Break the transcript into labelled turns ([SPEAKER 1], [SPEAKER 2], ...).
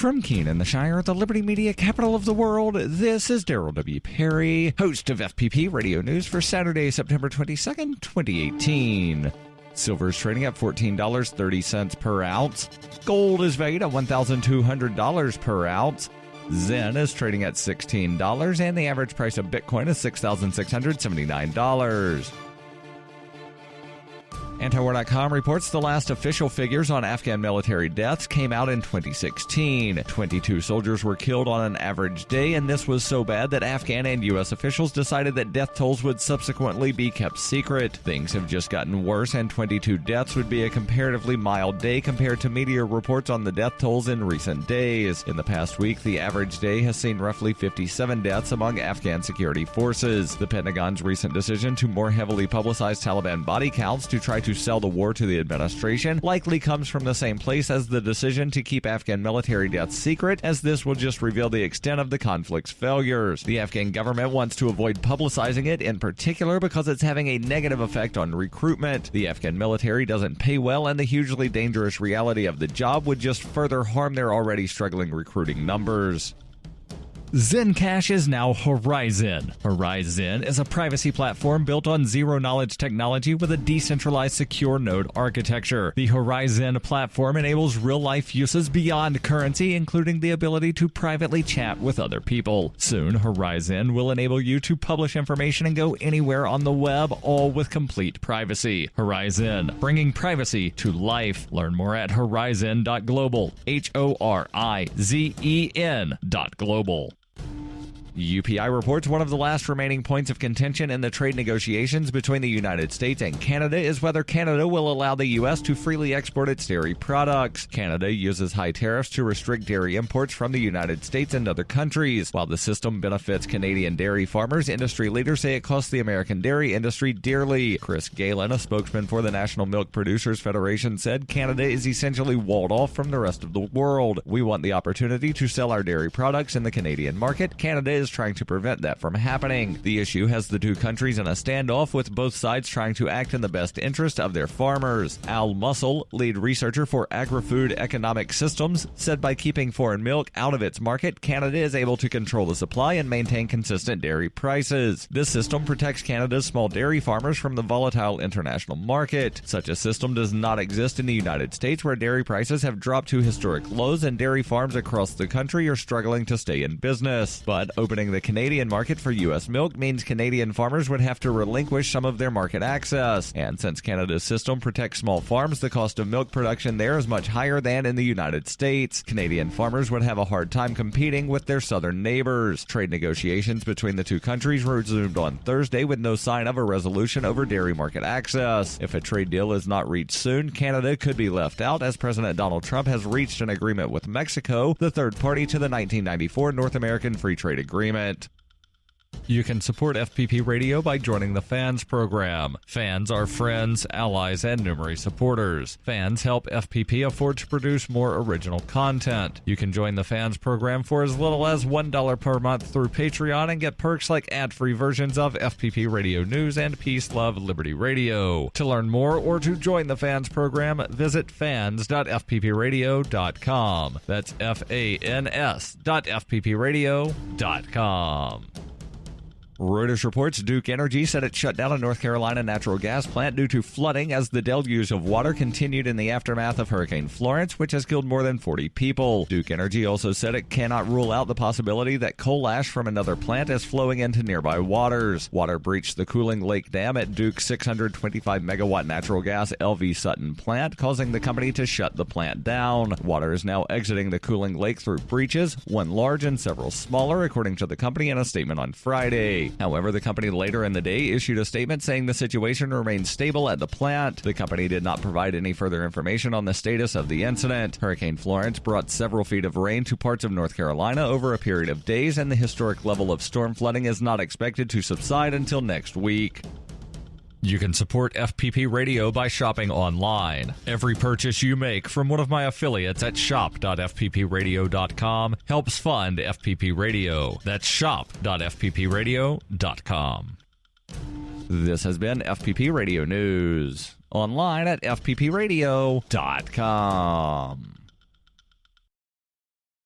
[SPEAKER 1] From Keene in the Shire, the Liberty Media capital of the world, this is Daryl W. Perry, host of FPP Radio News for Saturday, September 22nd, 2018. Silver is trading at $14.30 per ounce. Gold is valued at $1,200 per ounce. Zen is trading at $16, and the average price of Bitcoin is $6,679. Antiwar.com reports the last official figures on Afghan military deaths came out in 2016. 22 soldiers were killed on an average day, and this was so bad that Afghan and U.S. officials decided that death tolls would subsequently be kept secret. Things have just gotten worse, and 22 deaths would be a comparatively mild day compared to media reports on the death tolls in recent days. In the past week, the average day has seen roughly 57 deaths among Afghan security forces. The Pentagon's recent decision to more heavily publicize Taliban body counts to try to sell the war to the administration likely comes from the same place as the decision to keep Afghan military deaths secret, as this will just reveal the extent of the conflict's failures. The Afghan government wants to avoid publicizing it, in particular because it's having a negative effect on recruitment. The Afghan military doesn't pay well, and the hugely dangerous reality of the job would just further harm their already struggling recruiting numbers. Zencash is now Horizon. Horizon is a privacy platform built on zero-knowledge technology with a decentralized secure node architecture. The Horizon platform enables real-life uses beyond currency, including the ability to privately chat with other people. Soon, Horizon will enable you to publish information and go anywhere on the web, all with complete privacy. Horizon, bringing privacy to life. Learn more at horizon.global. HORIZEN.global. UPI reports one of the last remaining points of contention in the trade negotiations between the United States and Canada is whether Canada will allow the U.S. to freely export its dairy products. Canada uses high tariffs to restrict dairy imports from the United States and other countries. While the system benefits Canadian dairy farmers, industry leaders say it costs the American dairy industry dearly. Chris Galen, a spokesman for the National Milk Producers Federation, said Canada is essentially walled off from the rest of the world. We want the opportunity to sell our dairy products in the Canadian market. Canada is trying to prevent that from happening. The issue has the two countries in a standoff, with both sides trying to act in the best interest of their farmers. Al Mussel, lead researcher for Agri-Food Economic Systems, said by keeping foreign milk out of its market, Canada is able to control the supply and maintain consistent dairy prices. This system protects Canada's small dairy farmers from the volatile international market. Such a system does not exist in the United States, where dairy prices have dropped to historic lows and dairy farms across the country are struggling to stay in business. But opening the Canadian market for U.S. milk means Canadian farmers would have to relinquish some of their market access. And since Canada's system protects small farms, the cost of milk production there is much higher than in the United States. Canadian farmers would have a hard time competing with their southern neighbors. Trade negotiations between the two countries resumed on Thursday with no sign of a resolution over dairy market access. If a trade deal is not reached soon, Canada could be left out, as President Donald Trump has reached an agreement with Mexico, the third party to the 1994 North American Free Trade Agreement. You can support FPP Radio by joining the Fans program. Fans are friends, allies, and numerous supporters. Fans help FPP afford to produce more original content. You can join the Fans program for as little as $1 per month through Patreon and get perks like ad-free versions of FPP Radio News and Peace, Love, Liberty Radio. To learn more or to join the Fans program, visit fans.fppradio.com. That's fans.fppradio.com. Reuters reports Duke Energy said it shut down a North Carolina natural gas plant due to flooding as the deluge of water continued in the aftermath of Hurricane Florence, which has killed more than 40 people. Duke Energy also said it cannot rule out the possibility that coal ash from another plant is flowing into nearby waters. Water breached the Cooling Lake Dam at Duke's 625-megawatt natural gas LV Sutton plant, causing the company to shut the plant down. Water is now exiting the Cooling Lake through breaches, one large and several smaller, according to the company in a statement on Friday. However, the company later in the day issued a statement saying the situation remains stable at the plant. The company did not provide any further information on the status of the incident. Hurricane Florence brought several feet of rain to parts of North Carolina over a period of days, and the historic level of storm flooding is not expected to subside until next week. You can support FPP Radio by shopping online. Every purchase you make from one of my affiliates at shop.fppradio.com helps fund FPP Radio. That's shop.fppradio.com. This has been FPP Radio News. Online at fppradio.com.